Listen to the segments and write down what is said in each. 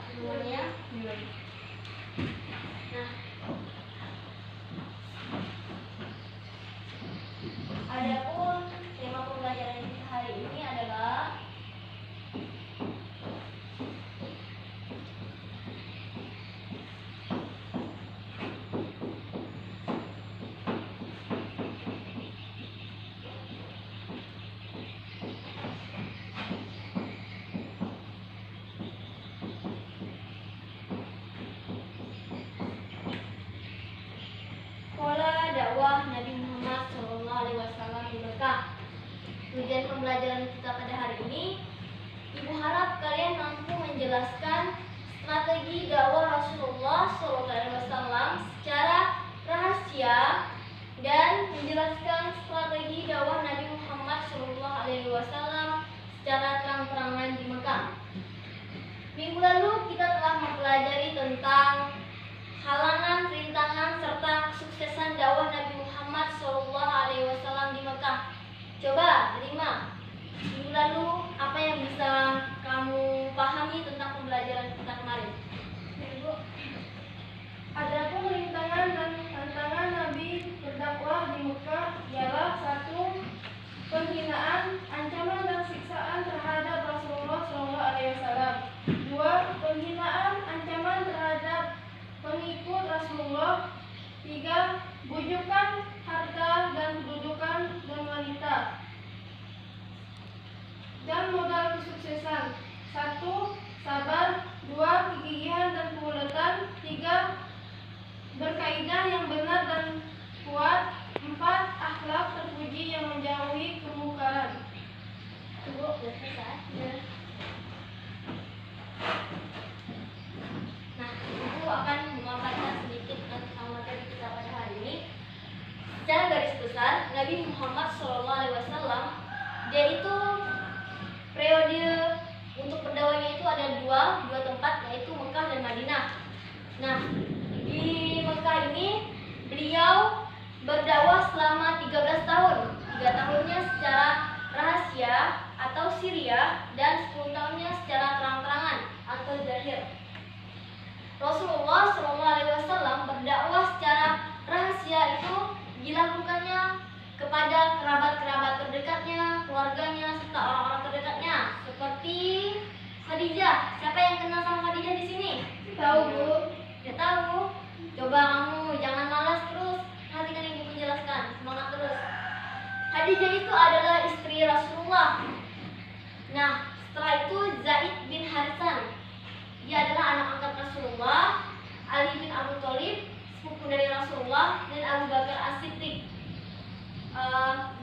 semuanya. Nah, adapun tema pembelajaran kita hari ini adalah pola dakwah Nabi Muhammad SAW di Mekah. Tujuan pembelajaran kita pada hari ini, Ibu harap kalian mampu menjelaskan strategi dakwah Rasulullah SAW secara rahasia dan menjelaskan strategi dakwah Nabi Muhammad SAW secara terang-terangan di Mekah. Minggu lalu kita telah mempelajari tentang halangan, rintangan, serta kesuksesan dakwah Nabi Muhammad SAW di Mekah. Coba, 5. Minggu lalu, apa yang bisa kamu pahami tentang pembelajaran kita kemarin? Ibu, adapun rintangan dan tantangan Nabi berdakwah di Mekah ialah 1. Penghinaan, ancaman dan siksaan terhadap Rasulullah SAW. 2. Penghinaan, ancaman terhadap pengikut Rasulullah. 3. Bujukan harta dan kedudukan dan wanita. Dan modal kesuksesan: 1. Sabar. 2. Kegigihan dan keuletan. 3. Berkaidah yang benar dan kuat. 4. Akhlak terpuji yang menjauhi kemungkaran. Ibu, sudah selesai? Nah, Ibu akan memaparkan sedikit tentang materi kita pada hari ini. Secara garis besar, Nabi Muhammad SAW, dia itu periode untuk berdakwahnya itu ada dua tempat, yaitu Mekah dan Madinah. Nah, di Mekah ini beliau berdakwah selama 13 tahun. 3 tahunnya secara rahasia atau siriyah dan 10 tahunnya secara terang-terangan atau zahir. Rasulullah SAW berdakwah secara rahasia itu dilakukannya kepada kerabat-kerabat terdekatnya, keluarganya, serta orang-orang terdekatnya, seperti Khadijah. Siapa yang kenal sama Khadijah di sini? Tahu, Bu? Ya tahu. Coba kamu jangan malas terus. Nanti kan Ibu menjelaskan, semangat terus. Khadijah itu adalah istri Rasulullah. Nah, setelah itu Zaid bin Harisan. Dia adalah anak angkat Rasulullah. Ali bin Abi Thalib, sepupu dari Rasulullah, dan Abu Bakar As-Siddiq.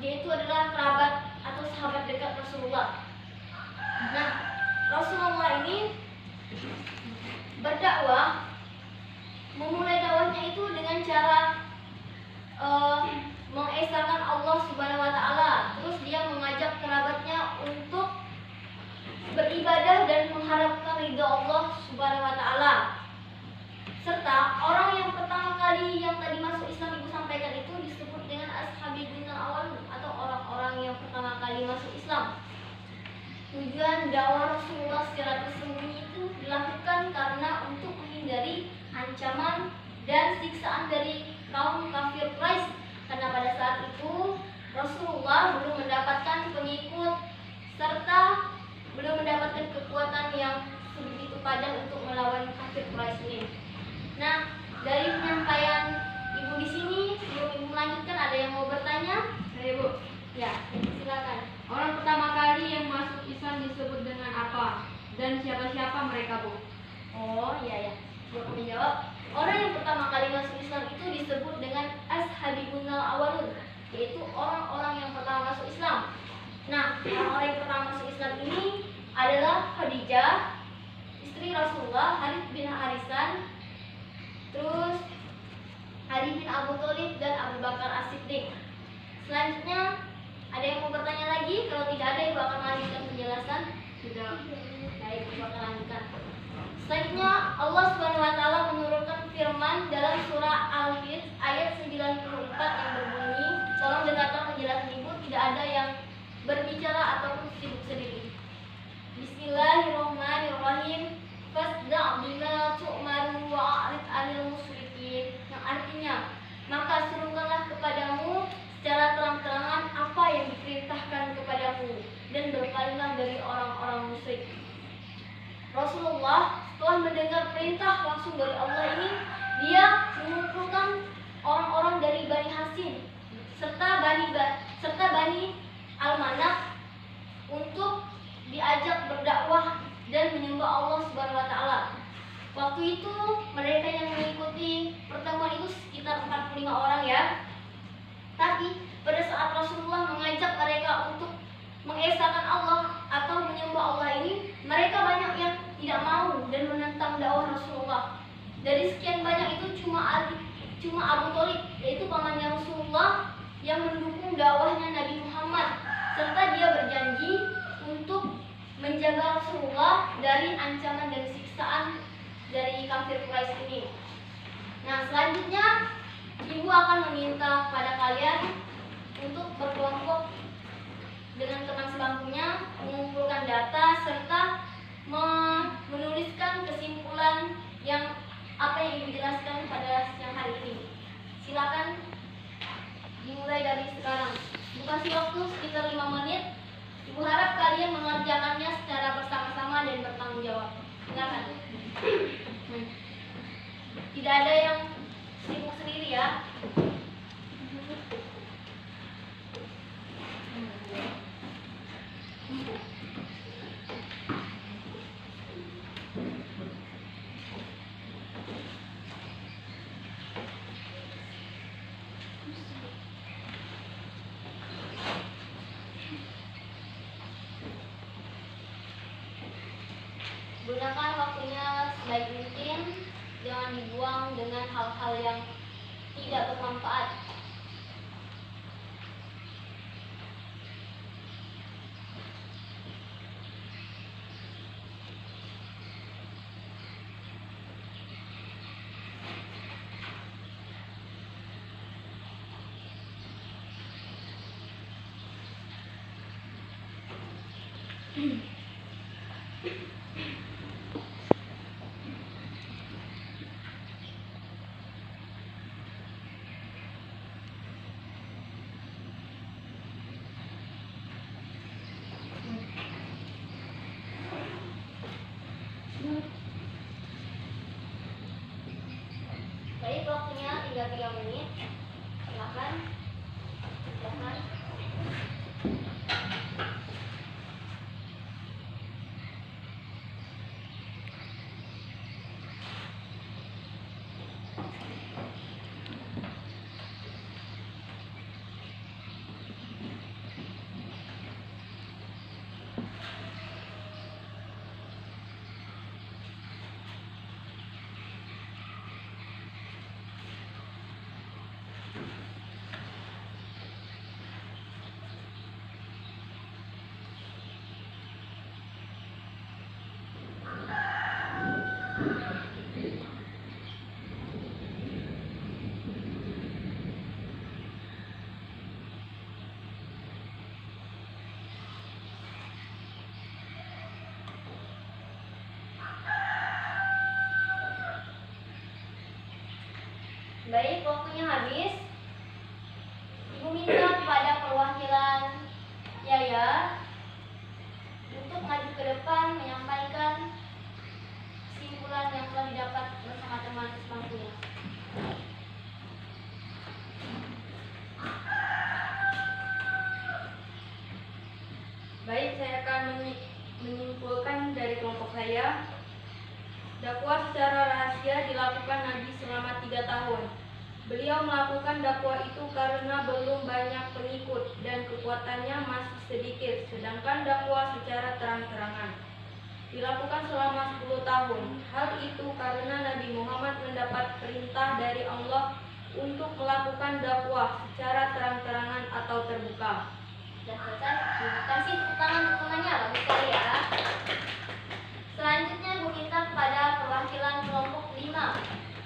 Dia itu adalah kerabat atau sahabat dekat Rasulullah. Nah, Rasulullah ini berdakwah, memulai dakwahnya itu dengan cara mengesahkan Allah Subhanahu wa Ta'ala. Terus dia mengajak kerabatnya untuk beribadah dan mengharapkan ridha Allah Subhanahu wa Ta'ala. Serta orang yang pertama kali yang tadi masuk Islam Ibu sampaikan itu disebut dengan ashabiyun awal atau orang-orang yang pertama kali masuk Islam. Tujuan dakwah Rasulullah secara tersembunyi itu dilakukan karena untuk menghindari ancaman dan siksaan dari kaum kafir Quraisy, karena pada saat itu Rasulullah belum mendapatkan pengikut serta belum mendapatkan kekuatan yang begitu padan untuk melawan kafir Quraisy ini. Nah, dari penyampaian Ibu di sini, sebelum Ibu melanjutkan, ada yang mau bertanya? Ayo, Bu. Ya, silakan. Orang pertama kali yang masuk Islam disebut dengan apa? Dan siapa-siapa mereka, Bu? Oh, iya ya. Siapa menjawab? Orang yang pertama kali masuk Islam itu disebut dengan ashabibunal awalun, yaitu orang-orang yang pertama masuk Islam. Nah, orang-orang yang pertama masuk Islam ini adalah Khadijah, istri Rasulullah, Harith bin Harisan, terus Ali bin Abi Thalib, dan Abu Bakar As-Siddiq. Selanjutnya, ada yang mau bertanya lagi? Kalau tidak ada, Ibu akan melanjutkan penjelasan. Tidak. Baik, Ibu akan lanjutkan. Selanjutnya, Allah Subhanahu wa Ta'ala menurunkan firman dalam surah Al-Hijr ayat 94 yang berbunyi, tolong dengarkan penjelasan Ibu, tidak ada yang berbicara ataupun sibuk sendiri. Bismillahirrahmanirrahim. Fasda' setelah mendengar perintah langsung dari Allah ini, dia mengumpulkan orang-orang dari Bani Hashim serta Bani Al-Manaf untuk diajak berdakwah dan menyembah Allah Subhanahu wa taala. Waktu itu mereka yang mengikuti pertemuan itu sekitar 45 orang ya. Tapi pada saat Rasulullah mengajak mereka untuk mengesahkan Allah atau menyembah Allah ini, mereka banyak yang tidak mau dan menentang dakwah Rasulullah. Dari sekian banyak itu cuma Abu Thalib, yaitu pamannya Rasulullah, yang mendukung dakwahnya Nabi Muhammad, serta dia berjanji untuk menjaga Rasulullah dari ancaman dan siksaan dari kafir Quraisy ini. Nah, selanjutnya ibu akan meminta kepada kalian untuk berkelompok dengan teman sebangkunya, mengumpulkan data serta menuliskan kesimpulan yang apa yang ibu jelaskan pada siang hari ini. Silakan dimulai dari sekarang. Ibu kasih waktu sekitar 5 menit. Ibu harap kalian mengerjakannya secara bersama-sama dan bertanggung jawab. Silakan. Tidak ada yang sibuk sendiri ya. Gunakan waktunya sebaik mungkin, jangan dibuang dengan hal-hal yang tidak bermanfaat. Baik, waktunya tinggal 3 menit. Silakan. Silakan. Baik, waktunya habis. Ibu minta kepada perwakilan Yaya untuk maju ke depan menyampaikan kesimpulan yang telah didapat bersama teman sebangkunya. Baik, saya akan menyimpulkan dari kelompok saya. Dakwah secara rahasia dilakukan Nabi selama 3 tahun. Beliau melakukan dakwah itu karena belum banyak pengikut dan kekuatannya masih sedikit, sedangkan dakwah secara terang-terangan dilakukan selama 10 tahun. Hal itu karena Nabi Muhammad mendapat perintah dari Allah untuk melakukan dakwah secara terang-terangan atau terbuka. Sudah selesai? Kasih tepuk tangan dukungannya, bagus sekali ya. Selanjutnya gue minta kepada perwakilan kelompok 5.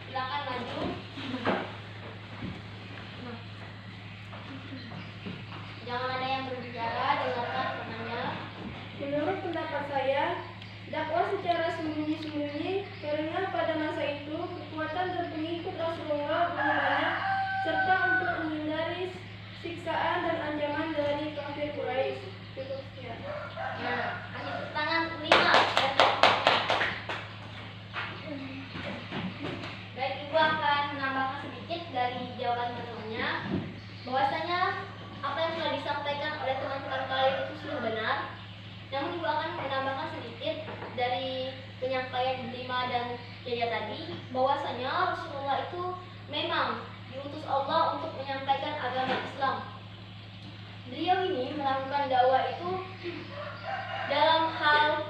Silakan maju. Jangan ada yang berbicara, dengarkan penanya. Menurut pendapat saya, dakwah secara sembunyi-sembunyi karena pada masa itu kekuatan dan pengikut Rasulullah belum banyak, serta untuk menghindari siksaan dan ancaman dari kafir Quraisy. Cukup sekian. Nah, kasih tepuk tangan 5. penyampaian 5 dan Yaya tadi, bahwasanya Rasulullah itu memang diutus Allah untuk menyampaikan agama Islam. Beliau ini melakukan dakwah itu dalam hal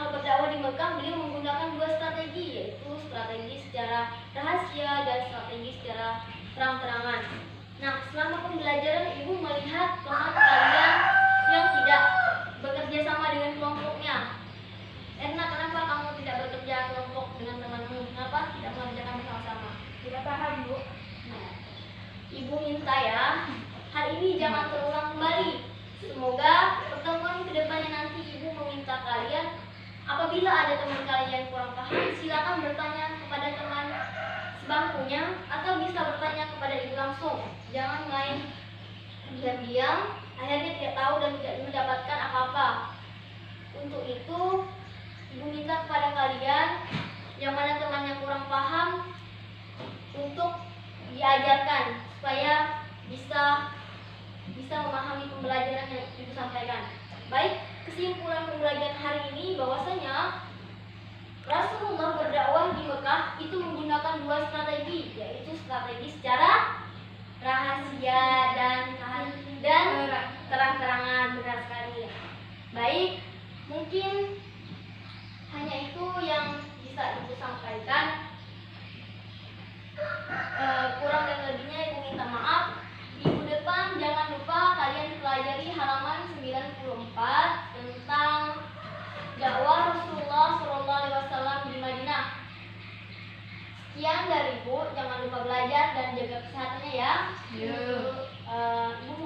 berdakwah di Mekah. Beliau menggunakan 2 strategi, yaitu strategi secara rahasia dan strategi secara terang-terangan. Nah, selama pembelajaran ibu melihat teman kalian yang tidak bekerja sama dengan kelompoknya. Erna, kenapa kamu tidak bekerja kelompok dengan temanmu? Kenapa tidak mengerjakan bersama-sama? Tidak paham, Bu. Nah, ibu minta ya, hal ini jangan terulang kembali. Semoga pertemuan kedepannya nanti ibu meminta kalian, apabila ada teman kalian yang kurang paham, silakan bertanya kepada teman sebangkunya atau bisa bertanya kepada ibu langsung. Jangan main diam-diam, akhirnya tidak tahu dan tidak mendapatkan apa-apa. Untuk itu, ibu minta kepada kalian yang mana teman yang kurang paham untuk diajarkan supaya bisa memahami pembelajaran yang ibu sampaikan. Baik, kesimpulan pembelajaran hari ini bahwasanya Rasulullah berdakwah di Mekah itu menggunakan 2 strategi, yaitu strategi secara rahasia dan terang-terangan. Benar sekali. Baik, mungkin hanya itu yang bisa ibu sampaikan. Kurang dan lebihnya ibu minta maaf. Minggu depan jangan lupa kalian pelajari halaman 94 tentang dakwah Rasulullah SAW di Madinah. Sekian dari ibu, jangan lupa belajar dan jaga kesehatannya ya. Ya. Ibu